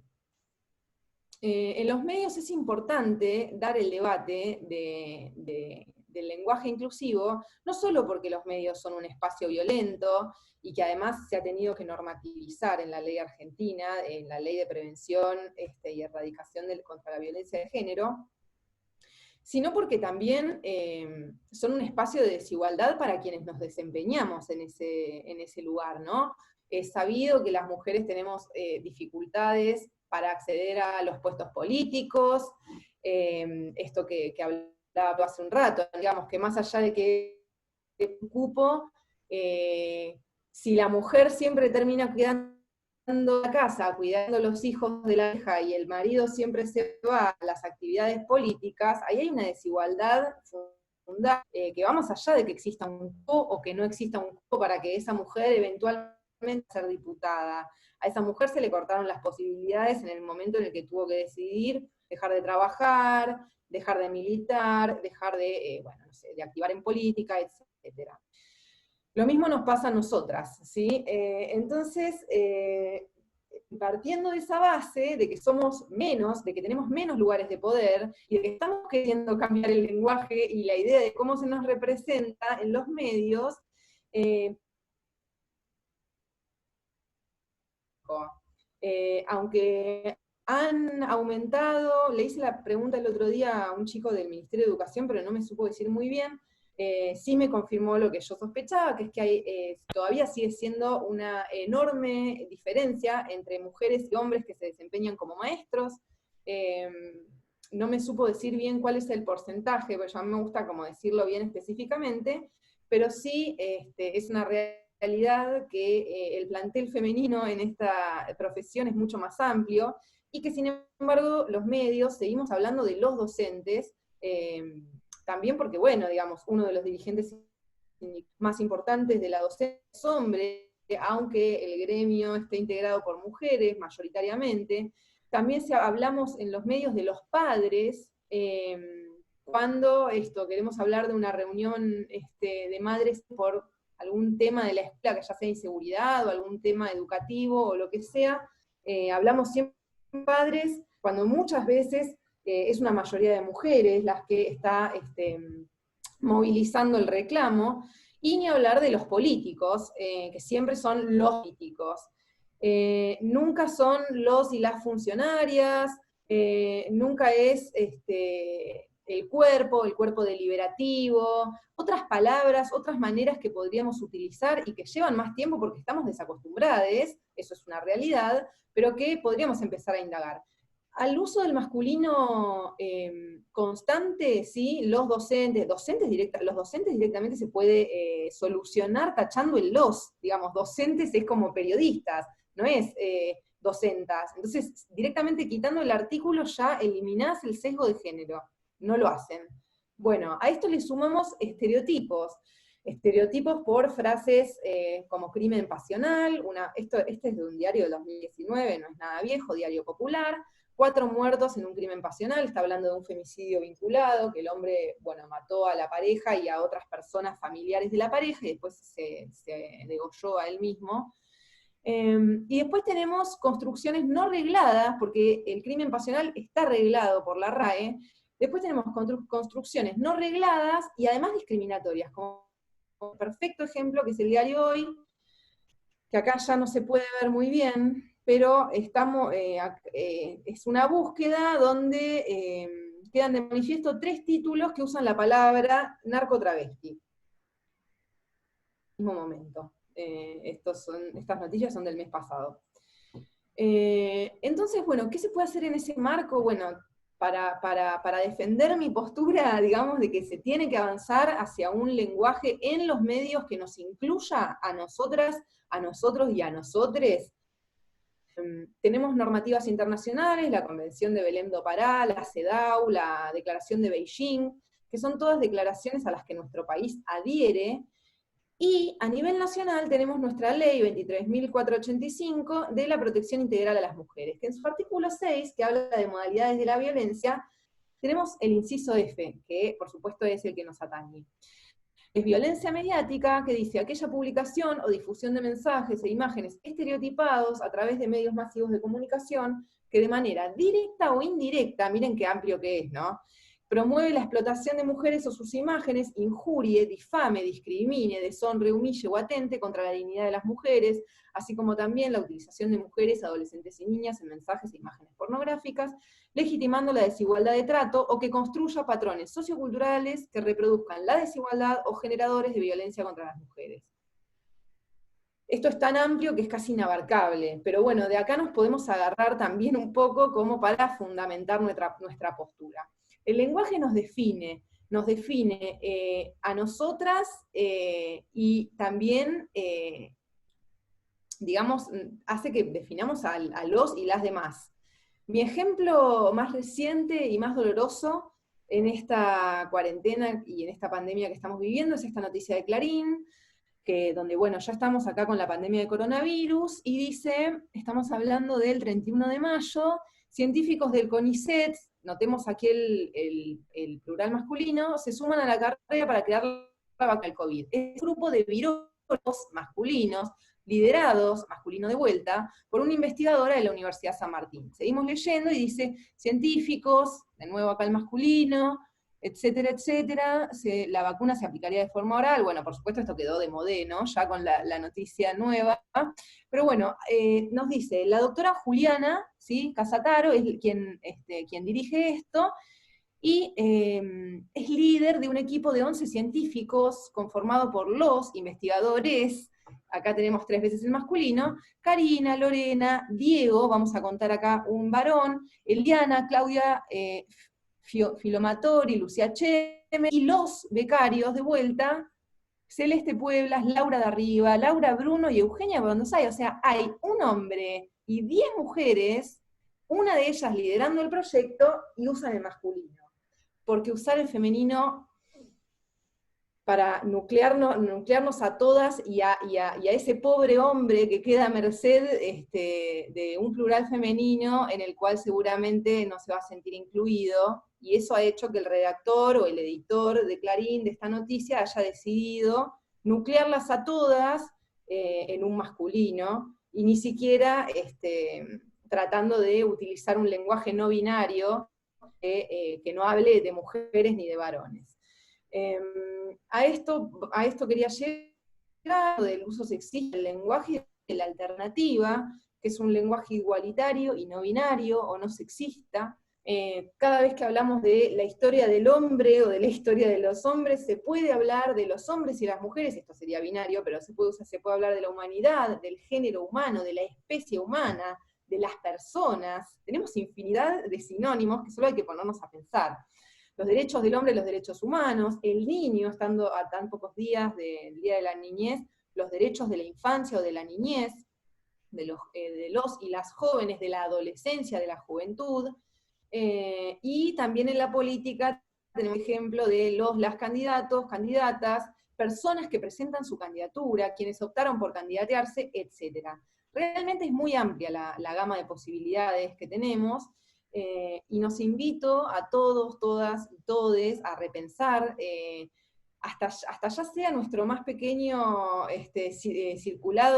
En los medios es importante dar el debate del lenguaje inclusivo, no solo porque los medios son un espacio violento, y que además se ha tenido que normativizar en la ley argentina, en la ley de prevención y erradicación contra la violencia de género, sino porque también son un espacio de desigualdad para quienes nos desempeñamos en ese lugar, ¿no? Es sabido que las mujeres tenemos dificultades para acceder a los puestos políticos, esto que hablaba hace un rato, digamos que más allá de que un cupo, si la mujer siempre termina quedando en la casa, cuidando a los hijos de la hija, y el marido siempre se va a las actividades políticas, ahí hay una desigualdad fundamental, que va más allá de que exista un cupo o que no exista un cupo para que esa mujer eventualmente sea diputada. A esa mujer se le cortaron las posibilidades en el momento en el que tuvo que decidir dejar de trabajar, dejar de militar, dejar de, bueno, no sé, de activar en política, etc. Lo mismo nos pasa a nosotras, ¿sí? Entonces, partiendo de esa base, de que somos menos, de que tenemos menos lugares de poder, y de que estamos queriendo cambiar el lenguaje y la idea de cómo se nos representa en los medios, aunque han aumentado, le hice la pregunta el otro día a un chico del Ministerio de Educación, pero no me supo decir muy bien, sí me confirmó lo que yo sospechaba, que es que todavía sigue siendo una enorme diferencia entre mujeres y hombres que se desempeñan como maestros. No me supo decir bien cuál es el porcentaje, porque a mí me gusta como decirlo bien específicamente, pero sí es una realidad que el plantel femenino en esta profesión es mucho más amplio, y que sin embargo los medios seguimos hablando de los docentes, también porque, bueno, digamos, uno de los dirigentes más importantes de la docencia es hombre, aunque el gremio esté integrado por mujeres mayoritariamente. También hablamos en los medios de los padres, cuando queremos hablar de una reunión de madres por algún tema de la escuela, que ya sea inseguridad o algún tema educativo o lo que sea, hablamos siempre de padres, cuando muchas veces es una mayoría de mujeres las que está movilizando el reclamo, y ni hablar de los políticos, que siempre son los políticos. Nunca son los y las funcionarias, nunca es el cuerpo deliberativo, otras palabras, otras maneras que podríamos utilizar y que llevan más tiempo porque estamos desacostumbradas, eso es una realidad, pero que podríamos empezar a indagar. Al uso del masculino constante, ¿sí? Los docentes directamente se puede solucionar tachando el los, digamos, docentes es como periodistas, no es docentas. Entonces, directamente quitando el artículo ya eliminás el sesgo de género. No lo hacen. Bueno, a esto le sumamos estereotipos por frases como crimen pasional, este es de un diario del 2019, no es nada viejo, Diario Popular, 4 muertos en un crimen pasional, está hablando de un femicidio vinculado, que el hombre, bueno, mató a la pareja y a otras personas familiares de la pareja, y después se degolló a él mismo. Y después tenemos construcciones no regladas, porque el crimen pasional está reglado por la RAE. Después tenemos construcciones no regladas y además discriminatorias, como un perfecto ejemplo que es el diario Hoy, que acá ya no se puede ver muy bien, pero es una búsqueda donde quedan de manifiesto 3 títulos que usan la palabra narcotravesti. En el mismo momento. Estas noticias son del mes pasado. Entonces, bueno, ¿qué se puede hacer en ese marco? Bueno, para defender mi postura, digamos, de que se tiene que avanzar hacia un lenguaje en los medios que nos incluya a nosotras, a nosotros y a nosotres. Tenemos normativas internacionales, la Convención de Belém do Pará, la CEDAW, la Declaración de Beijing, que son todas declaraciones a las que nuestro país adhiere, y a nivel nacional tenemos nuestra ley 23.485 de la protección integral a las mujeres, que en su artículo 6, que habla de modalidades de la violencia, tenemos el inciso F, que por supuesto es el que nos atañe. Es violencia mediática, que dice aquella publicación o difusión de mensajes e imágenes estereotipados a través de medios masivos de comunicación que de manera directa o indirecta, miren qué amplio que es, ¿no?, promueve la explotación de mujeres o sus imágenes, injurie, difame, discrimine, deshonre, humille o atente contra la dignidad de las mujeres, así como también la utilización de mujeres, adolescentes y niñas en mensajes e imágenes pornográficas, legitimando la desigualdad de trato o que construya patrones socioculturales que reproduzcan la desigualdad o generadores de violencia contra las mujeres. Esto es tan amplio que es casi inabarcable, pero bueno, de acá nos podemos agarrar también un poco como para fundamentar nuestra postura. El lenguaje nos define a nosotras y también, digamos, hace que definamos a los y las demás. Mi ejemplo más reciente y más doloroso en esta cuarentena y en esta pandemia que estamos viviendo es esta noticia de Clarín, donde, bueno, ya estamos acá con la pandemia de coronavirus, y dice, estamos hablando del 31 de mayo, científicos del CONICET, notemos aquí el plural masculino, se suman a la carrera para crear la vacuna del COVID. Es un grupo de virólogos masculinos, liderados, masculino de vuelta, por una investigadora de la Universidad San Martín. Seguimos leyendo y dice, científicos, de nuevo acá el masculino, etcétera, etcétera, la vacuna se aplicaría de forma oral. Bueno, por supuesto esto quedó de modé, ¿no?, ya con la noticia nueva, pero bueno, nos dice, la doctora Juliana, ¿sí?, Casataro, es quien dirige esto, y es líder de un equipo de 11 científicos conformado por los investigadores, acá tenemos 3 veces el masculino, Karina, Lorena, Diego, vamos a contar acá un varón, Eliana, Claudia, Filomatori, Lucía Cheme, y los becarios de vuelta, Celeste Pueblas, Laura de Arriba, Laura Bruno y Eugenia Bondosay. O sea, hay un hombre y 10 mujeres, una de ellas liderando el proyecto, y usan el masculino. Porque usar el femenino para nuclearnos a todas y a ese pobre hombre que queda a merced de un plural femenino en el cual seguramente no se va a sentir incluido, y eso ha hecho que el redactor o el editor de Clarín de esta noticia haya decidido nuclearlas a todas en un masculino, y ni siquiera tratando de utilizar un lenguaje no binario que no hable de mujeres ni de varones. A esto quería llegar, del uso sexista del lenguaje, de la alternativa, que es un lenguaje igualitario y no binario o no sexista. Cada vez que hablamos de la historia del hombre o de la historia de los hombres, se puede hablar de los hombres y las mujeres, esto sería binario, pero se puede hablar de la humanidad, del género humano, de la especie humana, de las personas. Tenemos infinidad de sinónimos que solo hay que ponernos a pensar. Los derechos del hombre, los derechos humanos, el niño, estando a tan pocos días del Día de la Niñez, los derechos de la infancia o de la niñez, de los y las jóvenes, de la adolescencia, de la juventud, y también en la política tenemos ejemplo de las candidatos, candidatas, personas que presentan su candidatura, quienes optaron por candidatearse, etc. Realmente es muy amplia la gama de posibilidades que tenemos, y nos invito a todos, todas y todes a repensar, hasta ya sea nuestro más pequeño circular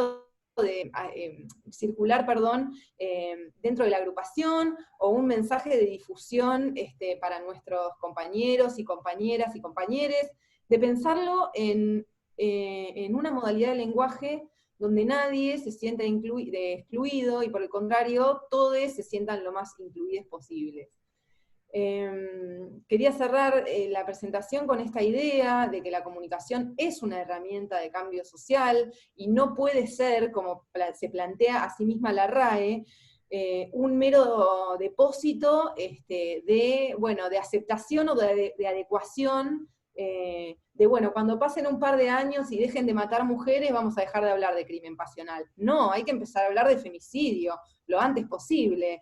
dentro de la agrupación, o un mensaje de difusión para nuestros compañeros y compañeras y compañeres, de pensarlo en una modalidad de lenguaje donde nadie se sienta excluido, y por el contrario, todos se sientan lo más incluidos posibles. Quería cerrar la presentación con esta idea de que la comunicación es una herramienta de cambio social, y no puede ser, como se plantea a sí misma la RAE, un mero depósito de aceptación o de adecuación, cuando pasen un par de años y dejen de matar mujeres, vamos a dejar de hablar de crimen pasional. No, hay que empezar a hablar de femicidio lo antes posible.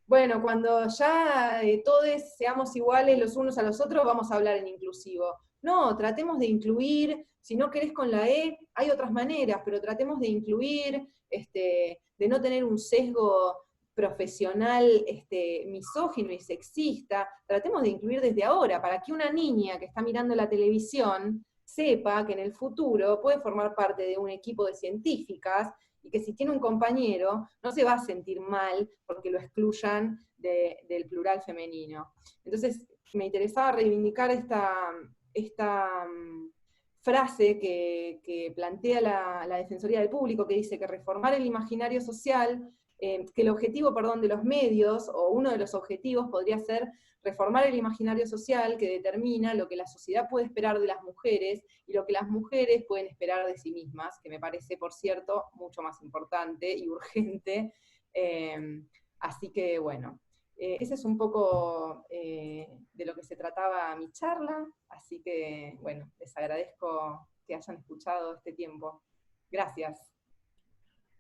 Cuando ya todos seamos iguales los unos a los otros, vamos a hablar en inclusivo. No, tratemos de incluir, si no querés con la E, hay otras maneras, pero tratemos de incluir, de no tener un sesgo profesional misógino y sexista, tratemos de incluir desde ahora, para que una niña que está mirando la televisión sepa que en el futuro puede formar parte de un equipo de científicas, y que si tiene un compañero no se va a sentir mal porque lo excluyan del plural femenino. Entonces, me interesaba reivindicar esta frase que plantea la Defensoría del Público, que dice que reformar el imaginario social, que el objetivo, de los medios, o uno de los objetivos podría ser reformar el imaginario social que determina lo que la sociedad puede esperar de las mujeres y lo que las mujeres pueden esperar de sí mismas, que me parece, por cierto, mucho más importante y urgente. Así que, bueno, ese es un poco de lo que se trataba mi charla, así que, bueno, les agradezco que hayan escuchado este tiempo. Gracias.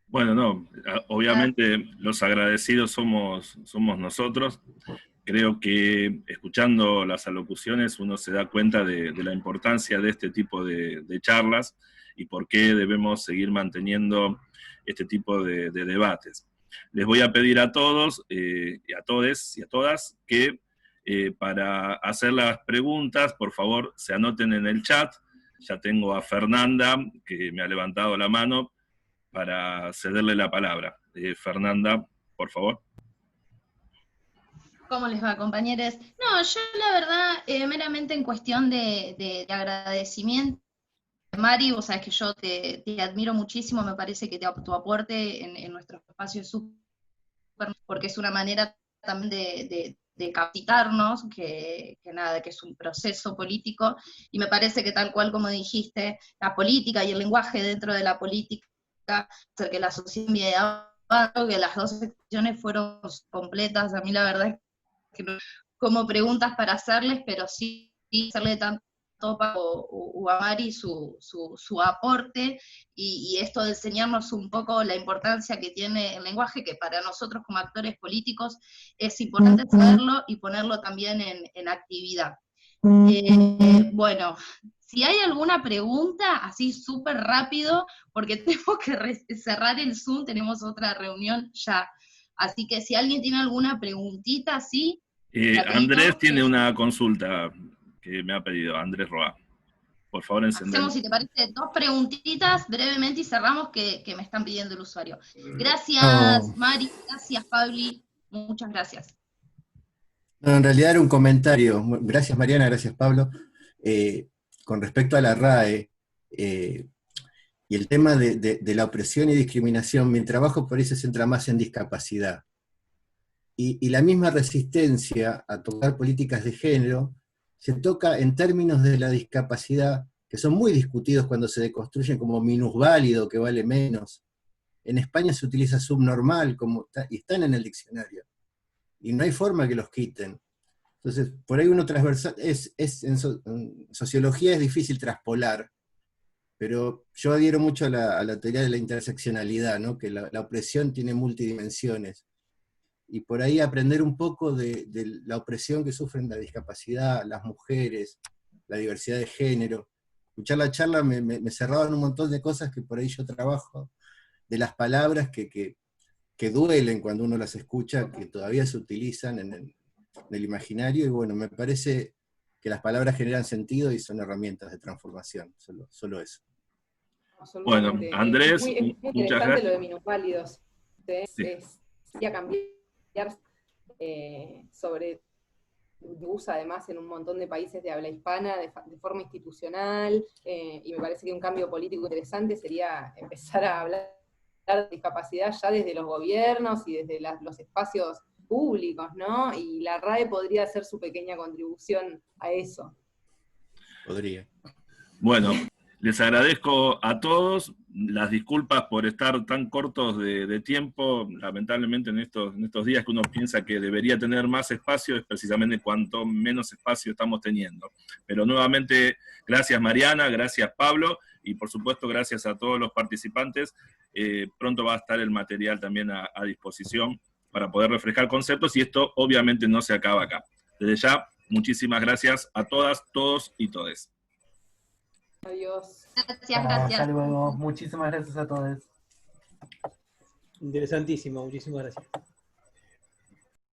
Bueno, no, obviamente los agradecidos somos nosotros. Creo que escuchando las alocuciones uno se da cuenta de la importancia de este tipo de charlas y por qué debemos seguir manteniendo este tipo de debates. Les voy a pedir a todos, y a todes y a todas, que para hacer las preguntas, por favor, se anoten en el chat. Ya tengo a Fernanda, que me ha levantado la mano, para cederle la palabra. Fernanda, por favor. ¿Cómo les va, compañeros? No, yo la verdad, meramente en cuestión de agradecimiento. Mari, vos sabés que yo te admiro muchísimo, me parece que tu aporte en nuestro espacio es súper, porque es una manera también de capacitarnos, que nada, que es un proceso político, y me parece que tal cual como dijiste, la política y el lenguaje dentro de la política, hacer que la sociedad, que las dos secciones fueron completas. A mí la verdad es que no como preguntas para hacerles, pero sí hacerle tanto a Mari su aporte, y esto de enseñarnos un poco la importancia que tiene el lenguaje, que para nosotros como actores políticos es importante saberlo y ponerlo también en actividad. Bueno, si hay alguna pregunta, así súper rápido, porque tenemos que cerrar el Zoom, tenemos otra reunión ya. Así que si alguien tiene alguna preguntita, sí. Andrés tiene una consulta que me ha pedido, Andrés Roa. Por favor, encendemos. Hacemos, si te parece, 2 preguntitas brevemente y cerramos, que me están pidiendo el usuario. Gracias, Mari, gracias, Pabli, muchas gracias. No, en realidad era un comentario. Gracias, Mariana, gracias, Pablo. Con respecto a la RAE, y el tema de la opresión y discriminación, mi trabajo por ahí se centra más en discapacidad. Y la misma resistencia a tocar políticas de género se toca en términos de la discapacidad, que son muy discutidos cuando se deconstruyen como minusválido, que vale menos. En España se utiliza subnormal, y están en el diccionario. Y no hay forma que los quiten. Entonces, por ahí uno transversal, en sociología es difícil traspolar, pero yo adhiero mucho a la teoría de la interseccionalidad, ¿no? Que la opresión tiene multidimensiones. Y por ahí aprender un poco de la opresión que sufren la discapacidad, las mujeres, la diversidad de género. Escuchar la charla me cerraban un montón de cosas que por ahí yo trabajo, de las palabras que duelen cuando uno las escucha, que todavía se utilizan en el imaginario, y bueno, me parece que las palabras generan sentido y son herramientas de transformación, solo eso. Bueno, Andrés, es muy interesante lo de minusválidos. Es cambiar sobre usa además en un montón de países de habla hispana de forma institucional, y me parece que un cambio político interesante sería empezar a hablar de discapacidad ya desde los gobiernos y desde los espacios públicos, ¿no? Y la RAE podría hacer su pequeña contribución a eso. Podría. Bueno, les agradezco a todos, las disculpas por estar tan cortos de tiempo. Lamentablemente en estos días que uno piensa que debería tener más espacio, es precisamente cuanto menos espacio estamos teniendo. Pero nuevamente, gracias Mariana, gracias Pablo, y por supuesto gracias a todos los participantes. Pronto va a estar el material también a disposición para poder refrescar conceptos, y esto obviamente no se acaba acá. Desde ya, muchísimas gracias a todas, todos y todes. Adiós. Gracias. Hasta luego. Muchísimas gracias a todos. Interesantísimo, muchísimas gracias.